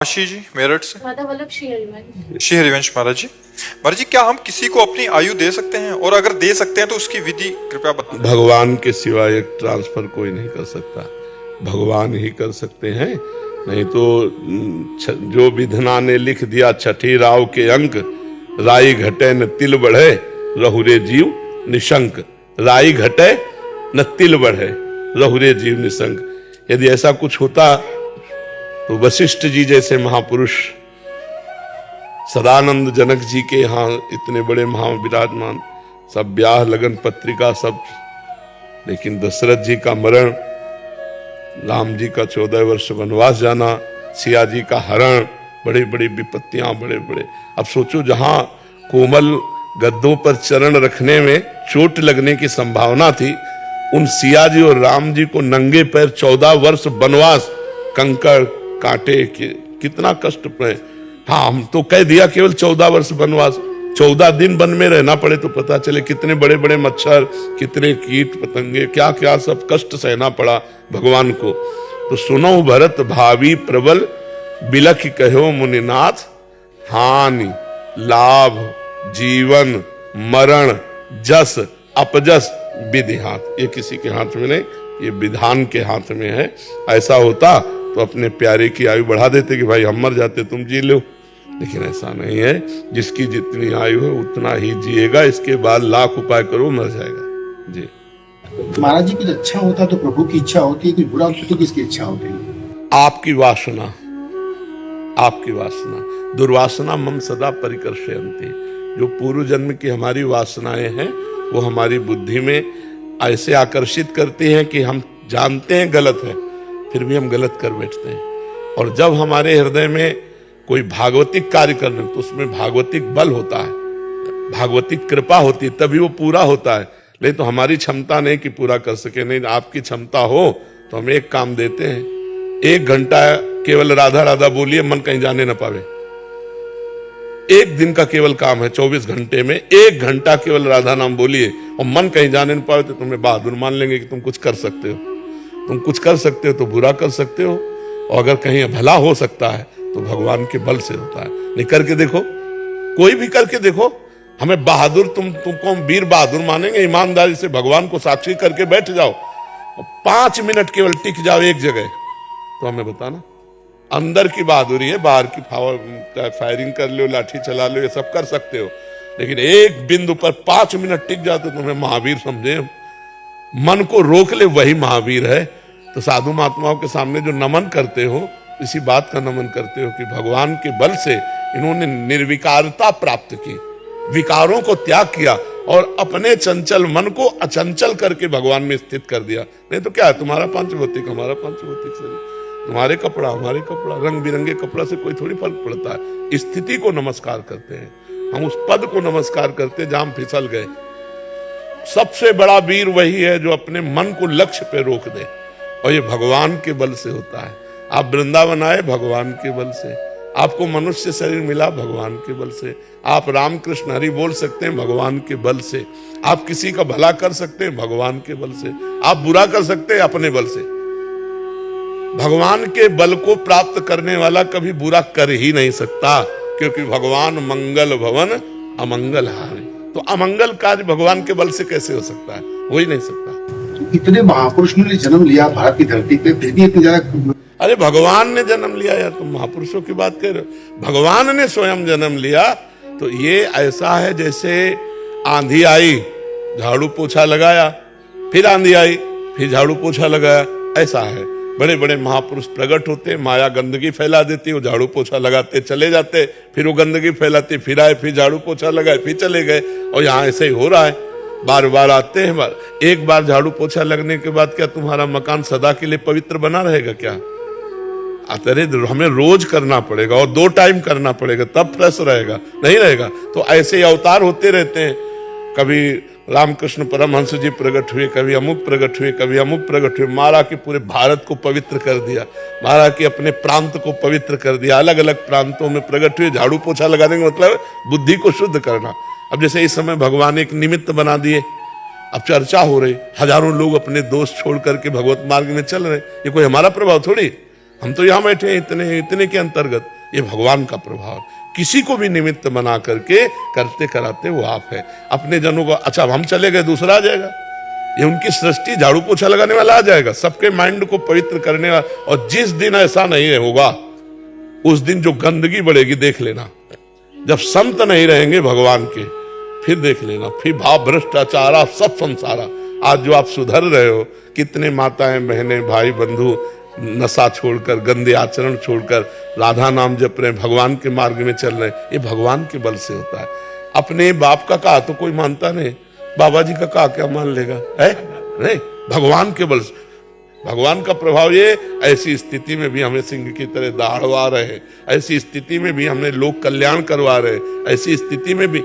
आशी जी मेरठ से। माता वल्लभ श्री हरिवंश। श्री हरिवंश महाराज जी, महाराज जी क्या हम किसी को अपनी आयु दे सकते हैं, और अगर दे सकते हैं तो उसकी विधि कृपया बताएं। भगवान के सिवा एक ट्रांसफर कोई नहीं कर सकता, भगवान ही कर सकते हैं। नहीं तो जो विधना ने लिख दिया छठी राव के अंक, राई घटे न तिल बढ़े रहुरे जीव निशंक। राई घटे न तिल बढ़े रहुरे जीव निशंक। यदि ऐसा कुछ होता तो वशिष्ठ जी जैसे महापुरुष सदानंद जनक जी के यहाँ इतने बड़े विराजमान, सब ब्याह लगन पत्रिका सब, लेकिन दशरथ जी का मरण, राम जी का 14 वर्ष वनवास जाना, सिया जी का हरण, बड़ी बड़ी विपत्तियां, बड़े बड़े। अब सोचो जहां कोमल गद्दों पर चरण रखने में चोट लगने की संभावना थी, उन सिया जी और राम जी को नंगे पैर 14 वर्ष वनवास, कंकड़ कांटे के कितना कष्ट पड़े। हाँ, हम तो कह दिया केवल 14 वर्ष वनवास, 14 दिन वन में रहना पड़े तो पता चले कितने बड़े बड़े मच्छर, कितने कीट पतंगे, क्या क्या सब कष्ट सहना पड़ा भगवान को। तो सुनो भरत भावी प्रबल, बिलख कहो मुनिनाथ, हानि लाभ जीवन मरण जस अपजस विधि हाथ। ये किसी के हाथ में नहीं, ये विधान के हाथ में है। ऐसा होता तो अपने प्यारे की आयु बढ़ा देते कि भाई हम मर जाते तुम जी लो, लेकिन ऐसा नहीं है। जिसकी जितनी आयु है उतना ही जिएगा, इसके बाद लाख उपाय करो मर जाएगा जी। महाराज जी की अच्छा होता तो प्रभु की इच्छा होती है कि बुरा होता तो किसकी इच्छा होती है? आपकी वासना, आपकी वासना। दुर्वासना मम सदा परिकर्षयन्ति। जो पूर्व जन्म की हमारी वासनाएं हैं वो हमारी बुद्धि में ऐसे आकर्षित करती हैं कि हम जानते हैं गलत है, फिर भी हम गलत कर बैठते हैं। और जब हमारे हृदय में कोई भागवतिक कार्य करने तो उसमें भागवतिक बल होता है, भागवतिक कृपा होती है, तभी वो पूरा होता है। नहीं तो हमारी क्षमता नहीं कि पूरा कर सके। नहीं, आपकी क्षमता हो तो हम एक काम देते हैं, 1 घंटा केवल राधा राधा बोलिए, मन कहीं जाने ना पावे। 1 दिन का केवल काम है, 24 घंटे में 1 घंटा केवल राधा नाम बोलिए और मन कहीं जाने ना पावे, तो तुम्हें बहादुर मान लेंगे कि तुम कुछ कर सकते हो। तुम कुछ कर सकते हो तो बुरा कर सकते हो, और अगर कहीं भला हो सकता है तो भगवान के बल से होता है। नहीं, करके देखो, कोई भी करके देखो। हमें बहादुर तुमको हम वीर बहादुर मानेंगे? ईमानदारी से भगवान को साक्षी करके बैठ जाओ और 5 मिनट केवल टिक जाओ एक जगह, तो हमें बताना। अंदर की बहादुरी है, बाहर की फायरिंग कर लो, लाठी चला लो, ये सब कर सकते हो, लेकिन एक बिंदु पर 5 मिनट टिक जाओ तो तुम्हें महावीर समझे। मन को रोक ले वही महावीर है। तो साधु महात्माओं के सामने जो नमन करते हो, इसी बात का नमन करते हो कि भगवान के बल से इन्होंने निर्विकारता प्राप्त की, विकारों को त्याग किया और अपने चंचल मन को अचंचल करके भगवान में स्थित कर दिया। नहीं तो क्या है, तुम्हारा पंचभौतिक हमारा पंचभौतिक शरीर, तुम्हारे कपड़ा हमारे कपड़ा, रंग बिरंगे कपड़ा से कोई थोड़ी फर्क पड़ता है। स्थिति को नमस्कार करते हैं हम, उस पद को नमस्कार करते जहां हम फिसल गए। सबसे बड़ा वीर वही है जो अपने मन को लक्ष्य पे रोक दे, और ये भगवान के बल से होता है। आप वृंदावन आए भगवान के बल से, आपको मनुष्य शरीर मिला भगवान के बल से, आप राम कृष्ण हरि बोल सकते हैं भगवान के बल से, आप किसी का भला कर सकते हैं भगवान के बल से, आप बुरा कर सकते हैं अपने बल से। भगवान के बल को प्राप्त करने वाला कभी बुरा कर ही नहीं सकता, क्योंकि भगवान मंगल भवन अमंगल हारे। तो अमंगल कार्य भगवान के बल से कैसे हो सकता है? हो ही नहीं सकता। तो इतने महापुरुषों ने जन्म लिया भारत की धरती पे, फिर भी इतने ज्यादा। अरे भगवान ने जन्म लिया यार, तुम महापुरुषों की बात कर रहे हो। भगवान ने स्वयं जन्म लिया। तो ये ऐसा है जैसे आंधी आई, झाड़ू पोछा लगाया, फिर आंधी आई, फिर झाड़ू पोछा लगाया, ऐसा है। बड़े बड़े महापुरुष प्रकट होते, माया गंदगी फैला देती, वो झाड़ू पोछा लगाते चले जाते, फिर वो गंदगी फैलाते, फिर आए, फिर झाड़ू पोछा लगाए, फिर चले गए। और यहाँ ऐसे ही हो रहा है, बार बार आते हैं। एक बार झाड़ू पोछा लगने के बाद क्या तुम्हारा मकान सदा के लिए पवित्र बना रहेगा क्या? अरे हमें रोज करना पड़ेगा और 2 टाइम करना पड़ेगा, तब फ्रेश रहेगा, नहीं रहेगा। तो ऐसे ही अवतार होते रहते हैं। कभी रामकृष्ण परमहंस जी प्रकट हुए, कभी अमुक प्रकट हुए, कभी अमुक प्रकट हुए। महाराज के पूरे भारत को पवित्र कर दिया, महाराज के अपने प्रांत को पवित्र कर दिया, अलग अलग प्रांतों में प्रकट हुए। झाड़ू पोछा लगाने का मतलब बुद्धि को शुद्ध करना। अब जैसे इस समय भगवान एक निमित्त बना दिए, अब चर्चा हो रही, हजारों लोग अपने दोस्त छोड़ करके भगवत मार्ग में चल रहे, ये कोई हमारा प्रभाव थोड़ी। हम तो यहाँ बैठे हैं इतने इतने के अंतर्गत। ये भगवान का प्रभाव, किसी को भी निमित्त बना करके करते कराते वो आप है। अपने जनों को, अच्छा हम चले गए दूसरा आ जाएगा, ये उनकी सृष्टि, झाड़ू पोछा लगाने वाला आ जाएगा, सबके माइंड को पवित्र करने वाला। और जिस दिन ऐसा नहीं होगा उस दिन जो गंदगी बढ़ेगी देख लेना। जब संत नहीं रहेंगे भगवान के, फिर देख लेना, फिर भाव भ्रष्टाचार सब संसारा। आज जो आप सुधर रहे हो, कितने माताएं बहनें भाई बंधु नशा छोड़कर, गंदे आचरण छोड़कर राधा नाम जप रहे, भगवान के मार्ग में चल रहे, ये भगवान के बल से होता है। अपने बाप का कहा तो कोई मानता नहीं, बाबा जी का कहा क्या मान लेगा, है नहीं, भगवान के बल से। भगवान का प्रभाव ये, ऐसी स्थिति में भी हमें सिंह की तरह दहाड़वा रहे हैं, ऐसी स्थिति में भी हमें लोक कल्याण करवा रहे हैं, ऐसी स्थिति में भी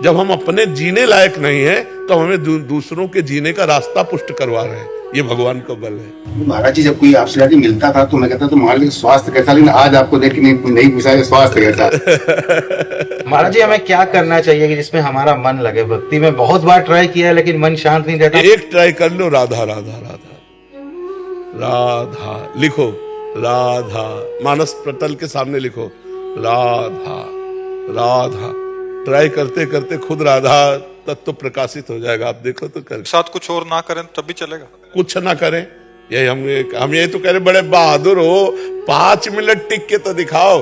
जब हम अपने जीने लायक नहीं है तो हमें दूसरों के जीने का रास्ता पुष्ट करवा रहे हैं। ये भगवान का बल है। महाराज जी, जब कोई आपसे जाके मिलता था तो मैं कहता तो महाराज जी स्वास्थ्य कैसा, लेकिन आज आपको देख के नहीं पूछा स्वास्थ्य कैसा। महाराज जी, हमें क्या करना चाहिए कि जिसमें हमारा मन लगे? भक्ति में बहुत बार ट्राई किया है लेकिन मन शांत नहीं रहता। एक ट्राई कर लो, राधा राधा राधा राधा लिखो, राधा मानस पटल के सामने लिखो, राधा राधा। ट्राई करते करते खुद राधा तत्व प्रकाशित हो जाएगा। आप देखो तो कर साथ कुछ और ना करें तब भी चलेगा, कुछ ना करें। ये हम ये तो कह रहे बड़े बहादुर हो, 5 मिनट टिक के तो दिखाओ,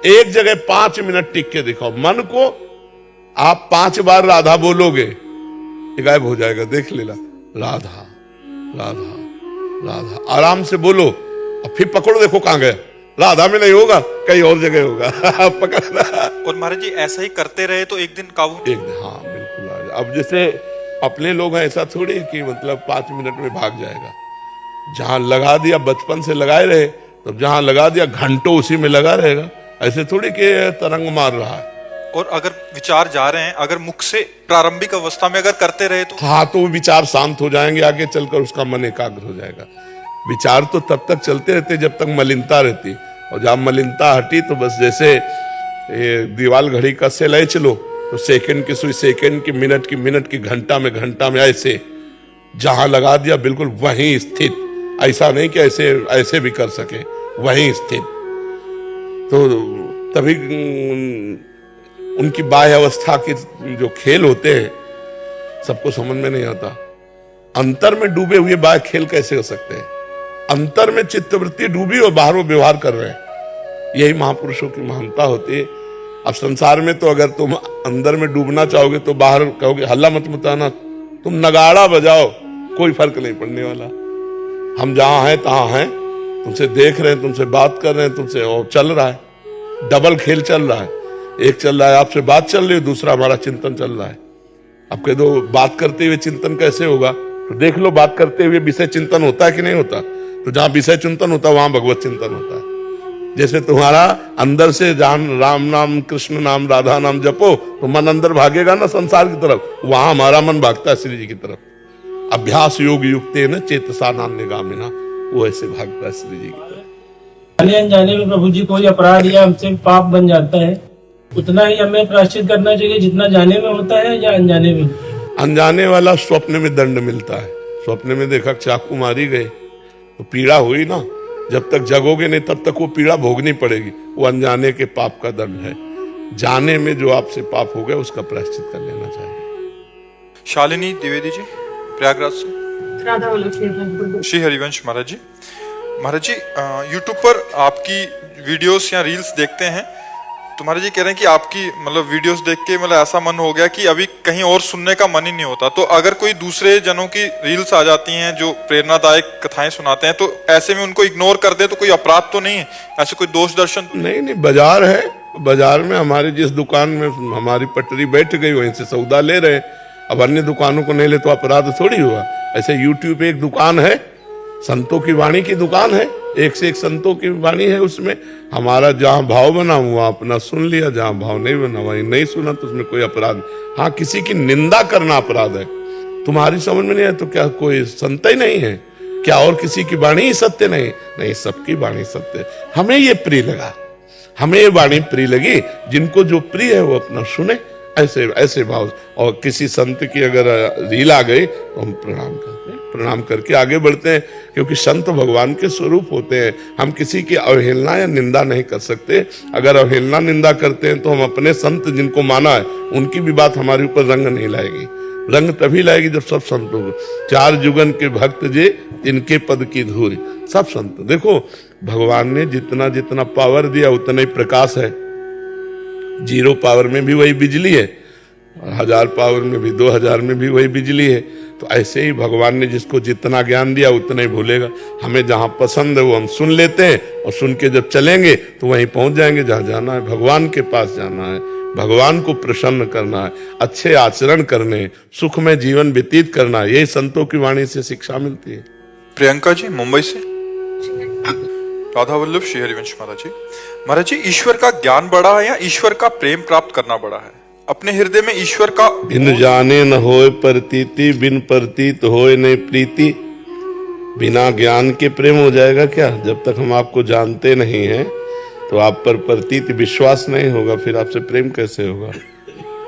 एक जगह 5 मिनट टिक के दिखाओ। मन को आप 5 बार राधा बोलोगे, ये गायब हो जाएगा, देख लेना। राधा राधा राधा आराम से बोलो और फिर पकड़ो, देखो कहां गया। राधा में नहीं होगा, कहीं और जगह होगा। पकड़ना। और महाराज जी ऐसा ही करते रहे तो एक दिन काबू, एक दिन, हाँ बिल्कुल आ जाए। अब जैसे अपने लोग हैं, ऐसा थोड़ी कि मतलब 5 मिनट में भाग जाएगा। जहां लगा दिया, बचपन से लगाए रहे, तो जहां लगा दिया घंटों उसी में लगा रहेगा। ऐसे थोड़ी कि तरंग मार रहा है। और अगर विचार जा रहे हैं, अगर मुख से प्रारंभिक अवस्था में अगर करते रहे तो हाँ, तो वो विचार शांत हो जाएंगे, आगे चलकर उसका मन एकाग्र हो जाएगा। विचार तो तब तक चलते रहते जब तक मलिनता रहती, और जब मलिनता हटी तो बस जैसे दीवाल घड़ी का सेलाई चलो, तो सेकंड की सुई सेकंड की, मिनट की, घंटा में ऐसे जहां लगा दिया बिल्कुल वहीं स्थित। ऐसा नहीं कि ऐसे भी कर सके, वहीं स्थित। तो तभी उनकी बाह्य अवस्था के जो खेल होते हैं सबको समझ में नहीं आता। अंतर में डूबे हुए बाह्य खेल कैसे हो सकते हैं? अंतर में चित्तवृत्ति डूबी और बाहर वो व्यवहार कर रहे हैं। यही महापुरुषों की महानता होती है। अब संसार में तो अगर तुम अंदर में डूबना चाहोगे तो बाहर कहोगे हल्ला मत मचाना, तुम नगाड़ा बजाओ, कोई फर्क नहीं पड़ने वाला। हम जहां हैं तहां हैं, तुमसे देख रहे हैं, तुमसे बात कर रहे हैं, तुमसे और चल रहा है, डबल खेल चल रहा है। एक चल रहा है आपसे बात चल रही है, दूसरा हमारा चिंतन चल रहा है। अब कह दो बात करते हुए चिंतन कैसे होगा, तो देख लो बात करते हुए विषय चिंतन होता है कि नहीं होता। तो जहां विषय चिंतन होता है वहां भगवत चिंतन होता है। जैसे तुम्हारा अंदर से जहां राम नाम, कृष्ण नाम, राधा नाम जपो तो मन अंदर भागेगा ना संसार की तरफ, वहां हमारा मन भागता है श्री जी की तरफ। अभ्यास योग युक्ते न चेतसा नान्यगामिना, वो ऐसे भागता है श्री जी की तरफ। जाने अनजाने में प्रभु जी कोई अपराध या हमसे पाप बन जाता है, उतना ही हमें प्रायश्चित करना चाहिए जितना जाने में होता है या अनजाने में? अनजाने वाला स्वप्न में दंड मिलता है। स्वप्न में देखा चाकू मारी गए तो पीड़ा हुई ना, जब तक जगोगे नहीं तब तक वो पीड़ा भोगनी पड़ेगी। वो अनजाने के पाप का दंड है। जाने में जो आपसे पाप हो गया उसका प्रायश्चित कर लेना चाहिए। शालिनी द्विवेदी जी प्रयागराज से। श्री हरिवंश महाराज जी, यूट्यूब पर आपकी वीडियोस या रील्स देखते हैं तो महाराज जी कह रहे हैं कि आपकी मतलब वीडियोस देख के मतलब ऐसा मन हो गया कि अभी कहीं और सुनने का मन ही नहीं होता। तो अगर कोई दूसरे जनों की रील्स आ जाती हैं जो प्रेरणादायक कथाएं सुनाते हैं तो ऐसे में उनको इग्नोर कर दे तो कोई अपराध तो नहीं है? ऐसे कोई दोष दर्शन? नहीं, बाजार है, बाजार में हमारी जिस दुकान में हमारी पटरी बैठ गई वहीं से सौदा ले रहे। अब अन्य दुकानों को नहीं ले तो अपराध थोड़ी हुआ। ऐसे यूट्यूब पे एक दुकान है, संतों की वाणी की दुकान है, एक से एक संतों की वाणी है। उसमें हमारा जहां भाव बना हुआ अपना सुन लिया, जहां भाव नहीं बना वहीं नहीं सुना, तो उसमें कोई अपराध। हाँ, किसी की निंदा करना अपराध है। तुम्हारी समझ में नहीं है तो क्या कोई संत ही नहीं है क्या? और किसी की वाणी ही सत्य नहीं? नहीं, सबकी वाणी सत्य। हमें ये प्रिय लगा, हमें ये वाणी प्रिय लगी। जिनको जो प्रिय है वो अपना सुने, ऐसे ऐसे भाव। और किसी संत की अगर रील आ गई तो हम प्रणाम करते हैं। प्रणाम करके आगे बढ़ते हैं, क्योंकि संत भगवान के स्वरूप होते हैं। हम किसी की अवहेलना या निंदा नहीं कर सकते। अगर अवहेलना निंदा करते हैं तो हम अपने संत जिनको माना है उनकी भी बात हमारे ऊपर रंग नहीं लाएगी। रंग तभी लाएगी जब सब संत होंगे। चार जुगन के भक्त जे इनके पद की धूरी, सब संत। देखो भगवान ने जितना जितना पावर दिया उतना ही प्रकाश है। 0 पावर में भी वही बिजली है, 1000 पावर में भी, 2000 में भी वही बिजली है। तो ऐसे ही भगवान ने जिसको जितना ज्ञान दिया उतना ही भूलेगा। हमें जहां पसंद है वो हम सुन लेते हैं, और सुन के जब चलेंगे तो वहीं पहुंच जाएंगे जहां जाना है। भगवान के पास जाना है, भगवान को प्रसन्न करना है, अच्छे आचरण करने, सुखमय जीवन व्यतीत करना है। यही संतों की वाणी से शिक्षा मिलती है। प्रियंका जी मुंबई से। राधा वल्लभ श्री हरिवंश महाराज जी, ईश्वर का ज्ञान बड़ा है या ईश्वर का प्रेम प्राप्त करना बड़ा है? अपने हृदय में ईश्वर का बिन जाने न होए प्रतीति, बिन प्रतीत होए नहीं प्रीति। बिना ज्ञान के प्रेम हो जाएगा क्या? जब तक हम आपको जानते नहीं हैं तो आप पर प्रतीत विश्वास नहीं होगा, फिर आपसे प्रेम कैसे होगा?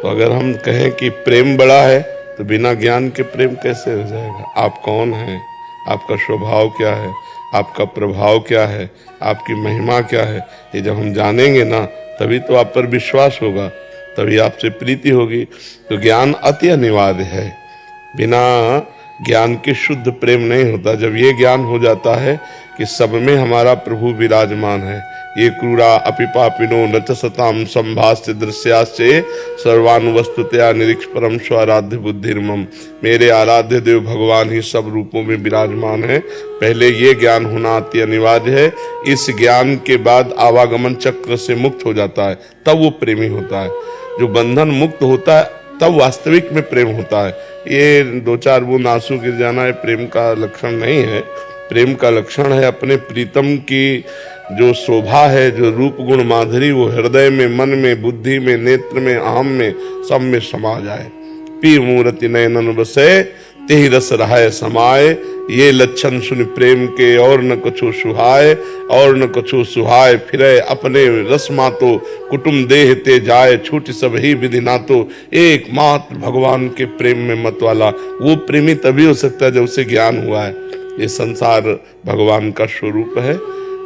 तो अगर हम कहें कि प्रेम बड़ा है तो बिना ज्ञान के प्रेम कैसे हो जाएगा? आप कौन हैं, आपका स्वभाव क्या है, आपका प्रभाव क्या है, आपकी महिमा क्या है, ये जब हम जानेंगे ना तभी तो आप पर विश्वास होगा, तभी आपसे प्रीति होगी। तो ज्ञान अति अनिवार्य है। बिना ज्ञान के शुद्ध प्रेम नहीं होता। जब ये ज्ञान हो जाता है कि सब में हमारा प्रभु विराजमान है, ये क्रूरा अपि पापिनो न च सताम संभास्य दृश्याश्चे सर्वानुवस्तुतया निरीक्ष परम स्वाराध्य बुद्धिर्मम। मेरे आराध्य देव भगवान ही सब रूपों में विराजमान है। पहले ये ज्ञान होना अति अनिवार्य है। इस ज्ञान के बाद आवागमन चक्र से मुक्त हो जाता है, तब वो प्रेमी होता है। जो बंधन मुक्त होता है तब वास्तविक में प्रेम होता है। ये 2-4 बूंद आंसू गिर जाना है प्रेम का लक्षण नहीं है। प्रेम का लक्षण है अपने प्रीतम की जो शोभा है, जो रूप गुण माधुरी, वो हृदय में, मन में, बुद्धि में, नेत्र में, आम में, सब में समा जाए। पी मूर्ति नयनन बसे तेहि रस रहाय समाए। ये लक्षण सुन प्रेम के और न कछु सुहाय, और न कछु सुहाय फिरे अपने रस मातो कुटुम देह ते जाए। छूट सब ही विधि नातो एकमात्र भगवान के प्रेम में मत वाला वो प्रेमी तभी हो सकता है जब उसे ज्ञान हुआ है। ये संसार भगवान का स्वरूप है,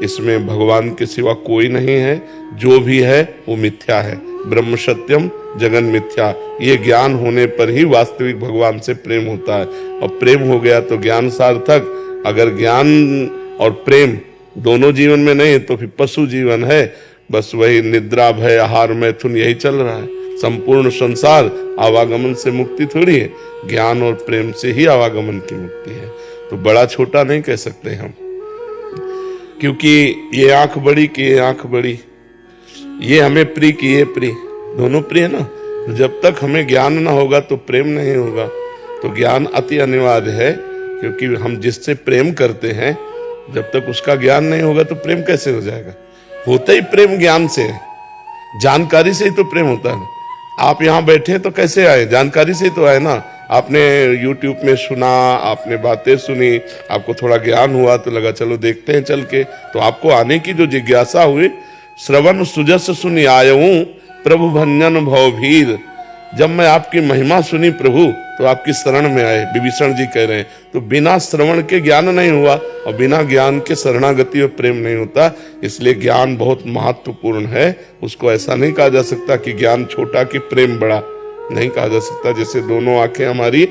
इसमें भगवान के सिवा कोई नहीं है। जो भी है वो मिथ्या है। ब्रह्म सत्यम जगन मिथ्या। ये ज्ञान होने पर ही वास्तविक भगवान से प्रेम होता है, और प्रेम हो गया तो ज्ञान सार्थक। अगर ज्ञान और प्रेम दोनों जीवन में नहीं तो फिर पशु जीवन है। बस वही निद्रा भय आहार मैथुन यही चल रहा है। संपूर्ण संसार आवागमन से मुक्ति थोड़ी है, ज्ञान और प्रेम से ही आवागमन की मुक्ति है। तो बड़ा छोटा नहीं कह सकते हम, क्योंकि ये आंख बड़ी कि ये आंख बड़ी, ये हमें प्रिय कि ये प्रिय, दोनों प्रिय ना। तो जब तक हमें ज्ञान ना होगा तो प्रेम नहीं होगा। तो ज्ञान अति अनिवार्य है, क्योंकि हम जिससे प्रेम करते हैं जब तक उसका ज्ञान नहीं होगा तो प्रेम कैसे हो जाएगा? होता ही प्रेम ज्ञान से है, जानकारी से ही तो प्रेम होता है। आप यहाँ बैठे तो कैसे आए? जानकारी से ही तो आए ना। आपने YouTube में सुना, आपने बातें सुनी, आपको थोड़ा ज्ञान हुआ तो लगा चलो देखते हैं चल के। तो आपको आने की जो जिज्ञासा हुई, श्रवण सुजस सुनी आयऊं प्रभु भंजन भवभीर। जब मैं आपकी महिमा सुनी प्रभु तो आपकी शरण में आए, विभीषण जी कह रहे हैं। तो बिना श्रवण के ज्ञान नहीं हुआ, और बिना ज्ञान के शरणागति और प्रेम नहीं होता। इसलिए ज्ञान बहुत महत्वपूर्ण है। उसको ऐसा नहीं कहा जा सकता कि ज्ञान छोटा कि प्रेम बड़ा, नहीं कहा जा सकता। जैसे दोनों आंखें हमारी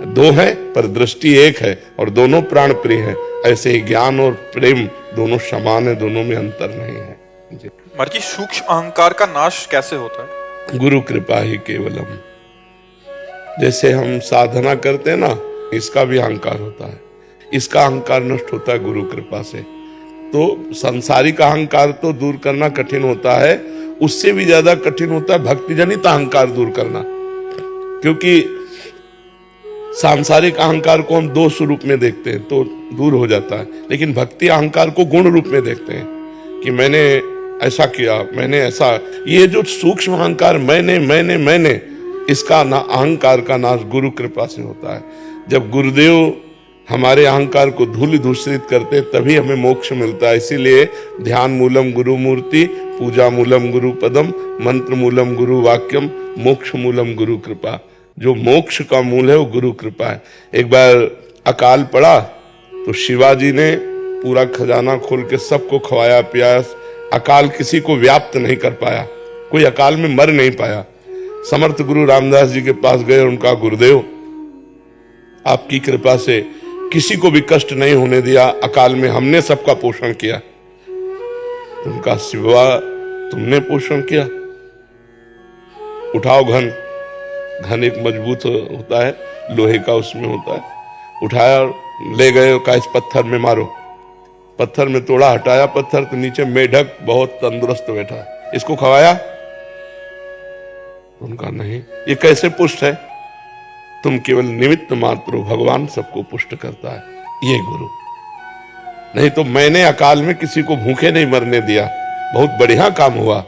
दो हैं पर दृष्टि एक है, और दोनों प्राण प्रिय हैं, ऐसे ही ज्ञान और प्रेम दोनों समान है, दोनों में अंतर नहीं है। महाराज जी, सूक्ष्म अहंकार का नाश कैसे होता है? गुरु कृपा ही केवलम। जैसे हम साधना करते हैं ना, इसका भी अहंकार होता है, इसका अहंकार नष्ट होता है गुरु कृपा से। तो सांसारिक अहंकार तो दूर करना कठिन होता है, उससे भी ज्यादा कठिन होता है भक्ति जनित अहंकार दूर करना। क्योंकि सांसारिक अहंकार को हम 2 स्वरूप में देखते हैं तो दूर हो जाता है, लेकिन भक्ति अहंकार को गुण रूप में देखते हैं कि मैंने ऐसा किया, मैंने ऐसा। ये जो सूक्ष्म अहंकार मैंने, इसका ना अहंकार का नाश गुरु कृपा से होता है। जब गुरुदेव हमारे अहंकार को धूल दूषित करते तभी हमें मोक्ष मिलता है। इसीलिए ध्यान मूलम गुरु मूर्ति, पूजा मूलम गुरु पदम, मंत्र मूलम गुरु वाक्यम, मोक्ष मूलम गुरु कृपा। जो मोक्ष का मूल है वो गुरु कृपा है। एक बार अकाल पड़ा तो शिवाजी ने पूरा खजाना खोल के सबको खवाया पियाया। अकाल किसी को व्याप्त नहीं कर पाया, कोई अकाल में मर नहीं पाया। समर्थ गुरु रामदास जी के पास गए, उनका गुरुदेव आपकी कृपा से किसी को भी कष्ट नहीं होने दिया, अकाल में हमने सबका पोषण किया। उनका शिवा तुमने पोषण किया, उठाओ घन। घन एक मजबूत होता है, लोहे का उसमें होता है। उठाया और ले गए, का इस पत्थर में मारो। पत्थर में तोड़ा, हटाया पत्थर तो नीचे मेढक बहुत तंदुरुस्त बैठा है। इसको खवाया? उनका नहीं, ये कैसे पुष्ट है? तुम केवल निमित्त मात्र हो, भगवान सबको पुष्ट करता है, ये गुरु। नहीं तो मैंने अकाल में किसी को भूखे नहीं मरने दिया, बहुत बढ़िया काम हुआ,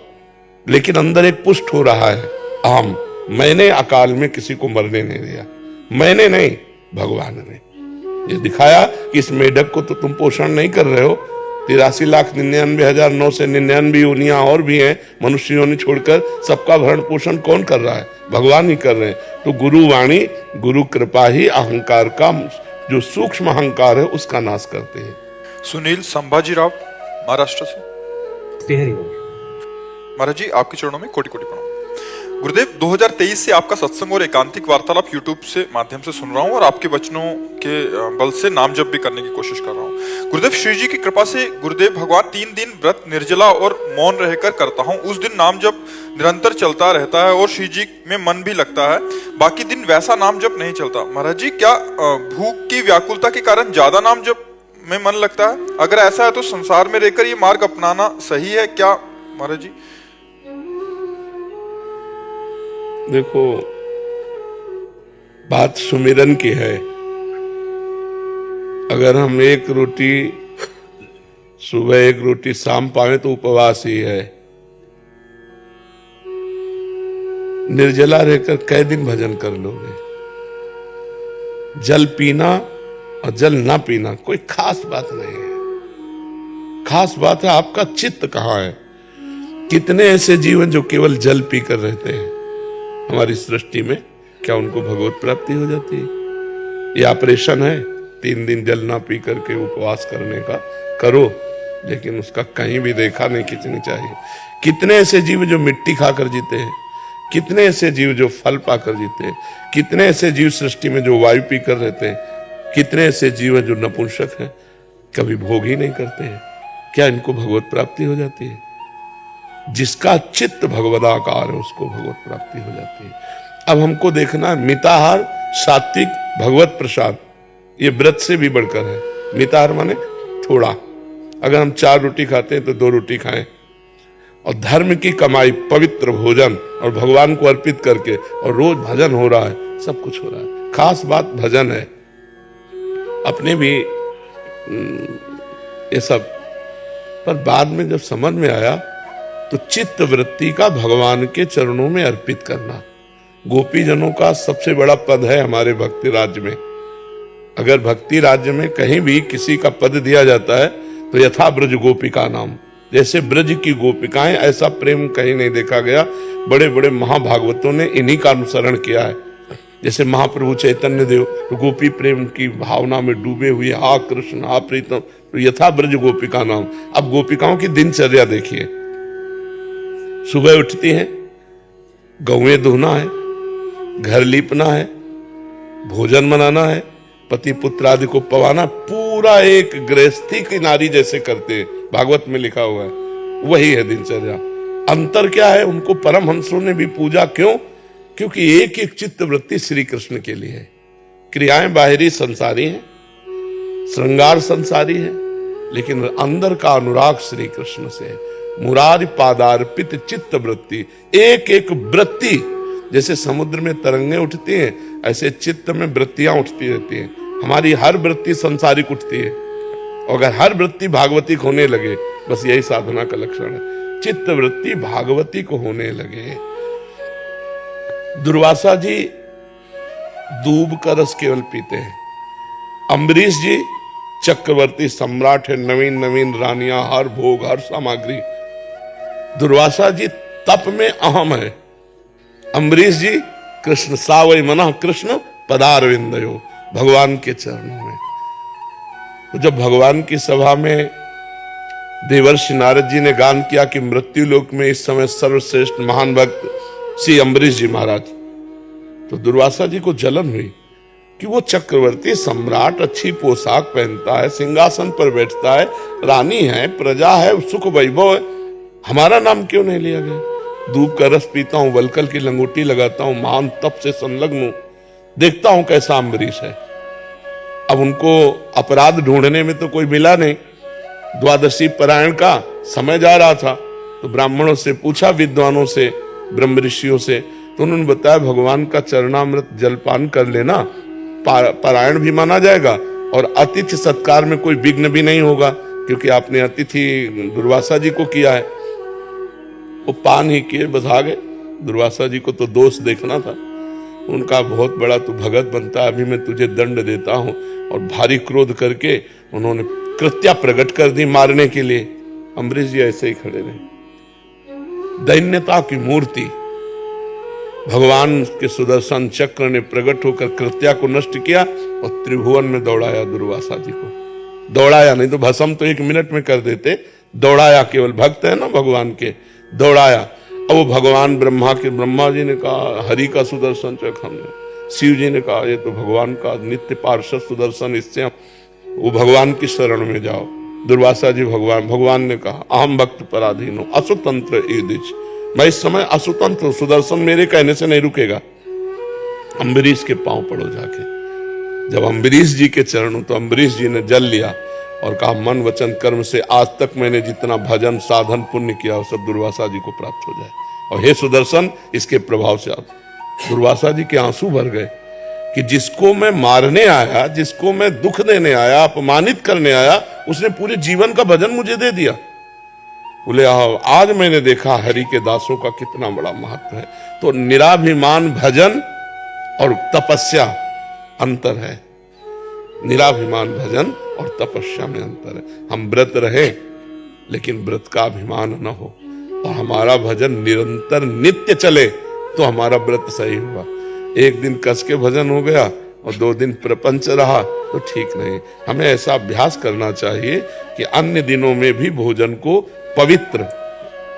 लेकिन अंदर एक पुष्ट हो रहा है आम। मैंने अकाल में किसी को मरने नहीं दिया, मैंने नहीं, भगवान ने ये दिखाया कि इस मेढक को तो तुम पोषण नहीं कर रहे हो। 83,99,999 योनियां और भी हैं, मनुष्य योनि छोड़कर सबका भरण पोषण कौन कर रहा है? भगवान ही कर रहे हैं। तो गुरु वाणी, गुरु कृपा ही अहंकार का, जो सूक्ष्म अहंकार है उसका नाश करते हैं। सुनील संभाजीराव, महाराष्ट्र से। महाराज जी, आपके चरणों में कोटि कोटि प्रणाम। गुरुदेव, 2023 से आपका सत्संग और एकांतिक वार्तालाप यूट्यूब से माध्यम से सुन रहा हूँ और आपके वचनों के बल से नाम जप भी करने की कोशिश कर रहा हूँ। गुरुदेव, श्री जी की कृपा से गुरुदेव भगवान 3 दिन व्रत निर्जला और मौन रहकर करता हूँ। उस दिन नाम जप निरंतर चलता रहता है और श्री जी में मन भी लगता है, बाकी दिन वैसा नाम जप नहीं चलता। महाराज जी, क्या भूख की व्याकुलता के कारण ज्यादा नाम जप में मन लगता है? अगर ऐसा है तो संसार में रहकर ये मार्ग अपनाना सही है क्या महाराज जी? देखो, बात सुमिरन की है। अगर हम एक रोटी सुबह, एक रोटी शाम पाए तो उपवास ही है। निर्जला रहकर कई दिन भजन कर लोगे? जल पीना और जल ना पीना कोई खास बात नहीं है। खास बात है आपका चित्त कहाँ है। कितने ऐसे जीवन जो केवल जल पीकर रहते हैं हमारी सृष्टि में, क्या उनको भगवत प्राप्ति हो जाती है? ये ऑपरेशन है 3 दिन जल ना पी करके उपवास करने का, करो, लेकिन उसका कहीं भी देखा नहीं खींचनी चाहिए। कितने ऐसे जीव जो मिट्टी खाकर जीते हैं, कितने ऐसे जीव जो फल पाकर जीते हैं, कितने ऐसे जीव सृष्टि में जो वायु पीकर रहते हैं, कितने ऐसे जीव जो नपुंसक हैं, कभी भोग ही नहीं करते हैं। क्या इनको भगवत प्राप्ति हो जाती है? जिसका चित्त भगवदाकार है उसको भगवत प्राप्ति हो जाती है। अब हमको देखना है, मिताहार, सात्विक, भगवत प्रसाद, ये व्रत से भी बढ़कर है। मिताहार माने थोड़ा, अगर हम 4 रोटी खाते हैं तो 2 रोटी खाएं, और धर्म की कमाई, पवित्र भोजन और भगवान को अर्पित करके, और रोज भजन हो रहा है, सब कुछ हो रहा है। खास बात भजन है। अपने भी ये सब, पर बाद में जब समझ में आया तो चित्त वृत्ति का भगवान के चरणों में अर्पित करना गोपी जनों का सबसे बड़ा पद है हमारे भक्ति राज्य में। अगर भक्ति राज्य में कहीं भी किसी का पद दिया जाता है तो यथा ब्रज गोपिका नाम, जैसे ब्रज की गोपिकाएं, ऐसा प्रेम कहीं नहीं देखा गया। बड़े बड़े महाभागवतों ने इन्हीं का अनुसरण किया है। जैसे महाप्रभु चैतन्य देव तो गोपी प्रेम की भावना में डूबे हुए, हा कृष्ण हा प्रीतम, तो यथा ब्रज गोपिका नाम। अब गोपिकाओं की दिनचर्या देखिए, सुबह उठती हैं, गौएं धोना है, घर लीपना है, भोजन बनाना है, पति पुत्र आदि को पवाना, पूरा एक गृहस्थी की नारी जैसे करते हैं, भागवत में लिखा हुआ है, वही है दिनचर्या। अंतर क्या है? उनको परमहंसों ने भी पूजा क्यों? क्योंकि एक एक चित्त वृत्ति श्री कृष्ण के लिए है। क्रियाएं बाहरी संसारी हैं, श्रृंगार संसारी है, लेकिन अंदर का अनुराग श्री कृष्ण से है। मुरारी पादार्पित चित्त वृत्ति, एक एक वृत्ति, जैसे समुद्र में तरंगें उठती हैं, ऐसे चित्त में वृत्तियां उठती रहती हैं। हमारी हर वृत्ति संसारिक उठती है, और अगर हर वृत्ति भागवतिक होने लगे, बस यही साधना का लक्षण है, चित्त वृत्ति भागवती को होने लगे। दुर्वासा जी दूब का रस केवल पीते हैं। अम्बरीश जी चक्रवर्ती सम्राट है, नवीन नवीन रानियां, हर भोग हर सामग्री। दुर्वासा जी तप में अहम है। अम्बरीश जी कृष्ण सावई मना कृष्ण पदारविंदयो, भगवान के चरणों में। तो जब भगवान की सभा में देवर्षि नारद जी ने गान किया कि मृत्यु लोक में इस समय सर्वश्रेष्ठ महान भक्त श्री अम्बरीश जी महाराज, तो दुर्वासा जी को जलन हुई कि वो चक्रवर्ती सम्राट, अच्छी पोशाक पहनता है, सिंहासन पर बैठता है, रानी है, प्रजा है, सुख वैभव है, हमारा नाम क्यों नहीं लिया गया? दूब का रस पीता हूं, वलकल की लंगोटी लगाता हूं, महान तप से संलग्न हूं, देखता हूं कैसा अम्बरीश है। अब उनको अपराध ढूंढने में तो कोई मिला नहीं। द्वादशी पारायण का समय जा रहा था, तो ब्राह्मणों से पूछा, विद्वानों से, ब्रह्म ऋषियों से, तो उन्होंने बताया भगवान का चरणामृत जलपान कर लेना, पारायण भी माना जाएगा और अतिथि सत्कार में कोई विघ्न भी नहीं होगा, क्योंकि आपने अतिथि दुर्वासा जी को किया है। वो पान ही किए, बस आ गए। दुर्वासा जी को तो दोष देखना था। उनका बहुत बड़ा तू भगत बनता है, अभी मैं तुझे दंड देता हूं। और भारी क्रोध करके उन्होंने कृत्या प्रकट कर दी मारने के लिए। अम्बरीश जी ऐसे ही खड़े रहे। दैन्यता की मूर्ति भगवान के सुदर्शन चक्र ने प्रकट होकर कृत्या को नष्ट किया और त्रिभुवन में दौड़ाया दुर्वासा जी को। दौड़ाया नहीं तो भस्म तो 1 मिनट में कर देते, दौड़ाया, केवल भक्त है ना भगवान के, दौड़ाया। अब वो भगवान ब्रह्मा जी ने कहा हरि का सुदर्शन चक्र हमने, शिव जी ने कहा ये तो भगवान का नित्य पार्षद सुदर्शन, इससे वो भगवान की शरण में जाओ। दुर्वासा जी भगवान ने कहा अहम भक्त पराधीन हो असुतंत्र ईदिश, मैं इस समय असुतंत्र हूं, सुदर्शन मेरे कहने से नहीं रुकेगा। अम्बरीश के पांव पड़ो जाके। जब अम्बरीश जी के चरणों, तो अम्बरीश जी ने जल लिया और कहा मन वचन कर्म से आज तक मैंने जितना भजन साधन पुण्य किया वो सब दुर्वासा जी को प्राप्त हो जाए, और हे सुदर्शन इसके प्रभाव से आप। दुर्वासा जी के आंसू भर गए कि जिसको मैं मारने आया, जिसको मैं दुख देने आया, अपमानित करने आया, उसने पूरे जीवन का भजन मुझे दे दिया। बोले आज मैंने देखा हरि के दासों का कितना बड़ा महत्व है। तो निराभिमान भजन और तपस्या अंतर है। निराभिमान भजन और तपस्या में अंतर है। हम व्रत रहे लेकिन व्रत का अभिमान न हो, और हमारा भजन निरंतर नित्य चले तो हमारा व्रत सही हुआ। एक दिन कस के भजन हो गया और 2 दिन प्रपंच रहा तो ठीक नहीं। हमें ऐसा अभ्यास करना चाहिए कि अन्य दिनों में भी भोजन को पवित्र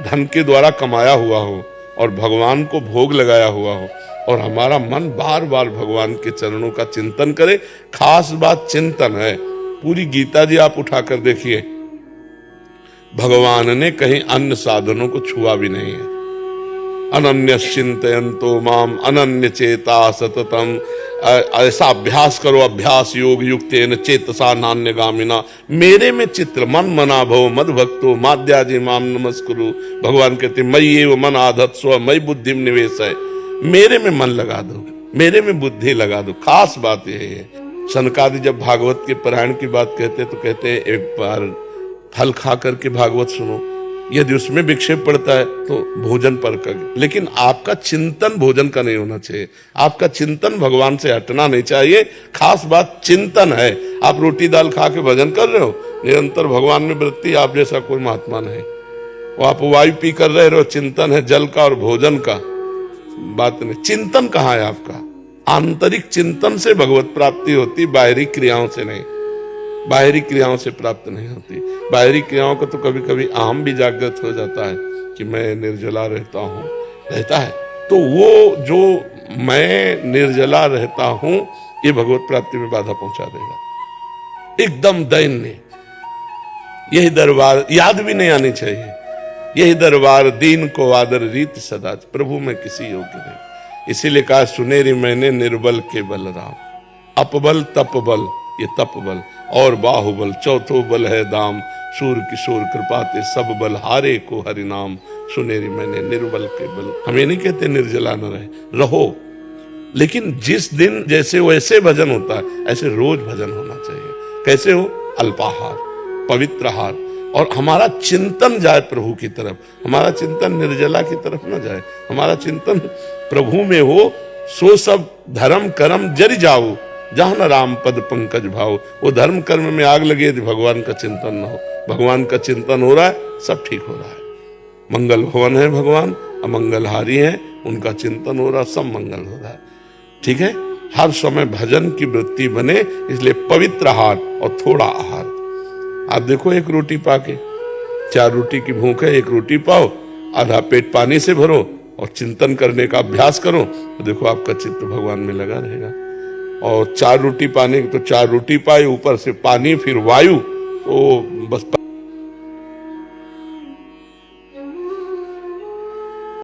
धन के द्वारा कमाया हुआ हो और भगवान को भोग लगाया हुआ हो, और हमारा मन बार बार भगवान के चरणों का चिंतन करे। खास बात चिंतन है। पूरी गीता जी आप उठाकर देखिए, भगवान ने कहीं अन्य साधनों को छुआ भी नहीं है। अनन्य चिंतयन्तो माम अनन्य चेता सततम, ऐसा अभ्यास करो, अभ्यास योग युक्तेन चेतसा नान्यगामिना, मेरे में चित्र मन मना भव मद भक्तो माद्याजी माम नमस्कुरु। भगवान कहते मयि एव मन आधत्स्व स्व मयि बुद्धिम निवेश है, मेरे में मन लगा दो, मेरे में बुद्धि लगा दो। खास बात यह है। सनकादि जब भागवत के पारायण की बात कहते तो कहते हैं एक बार फल खा करके भागवत सुनो, यदि उसमें विक्षेप पड़ता है तो भोजन पर कर, लेकिन आपका चिंतन भोजन का नहीं होना चाहिए। आपका चिंतन भगवान से हटना नहीं चाहिए। खास बात चिंतन है। आप रोटी दाल खा के भजन कर रहे हो, निरंतर भगवान में वृत्ति, आप जैसा कोई महात्मा नहीं। वो आप वायु पी कर रहे हो, चिंतन है जल का और भोजन का, बात नहीं। चिंतन कहाँ है आपका? आंतरिक चिंतन से भगवत प्राप्ति होती, बाहरी क्रियाओं से नहीं। बाहरी क्रियाओं से प्राप्त नहीं होती। बाहरी क्रियाओं का तो कभी कभी अहम भी जागृत हो जाता है कि मैं निर्जला रहता है, तो वो जो मैं निर्जला रहता हूं ये भगवत प्राप्ति में बाधा पहुंचा देगा। एकदम दैन्य। यही दरबार याद भी नहीं आनी चाहिए। यही दरबार दीन को आदर रीत सदा, प्रभु में किसी योग्य नहीं। इसीलिए कहा सुनेरी मैंने निर्बल के बल राम, अपबल तपबल, ये तप बल और बाहुबल, चौथो बल है दाम, सूर किशोर कृपाते सब बल हारे को हरि नाम, सुनेरी मैंने निर्बल के बल। हम ये नहीं कहते निर्जला न रहो, लेकिन जिस दिन जैसे वैसे भजन होता है ऐसे रोज भजन होना चाहिए। कैसे हो? अल्पाहार, पवित्र आहार, और हमारा चिंतन जाए प्रभु की तरफ। हमारा चिंतन निर्जला की तरफ न जाए, हमारा चिंतन प्रभु में हो। सो सब धर्म कर्म जरि जाओ, जहां न राम पद पंकज भाव। वो धर्म कर्म में आग लगे यदि भगवान का चिंतन न हो। भगवान का चिंतन हो रहा है, सब ठीक हो रहा है। मंगल भवन है भगवान, अमंगलहारी है, उनका चिंतन हो रहा, सब मंगल हो रहा है। ठीक है, हर समय भजन की वृत्ति बने, इसलिए पवित्र आहार और थोड़ा आहार। आप देखो, एक रोटी पाके, 4 रोटी की भूख है, 1 रोटी पाओ, आधा पेट पानी से भरो और चिंतन करने का अभ्यास करो, तो देखो आपका चित्त भगवान में लगा रहेगा। और 4 रोटी पाने तो 4 रोटी पाए, ऊपर से पानी, फिर वायु, तो बस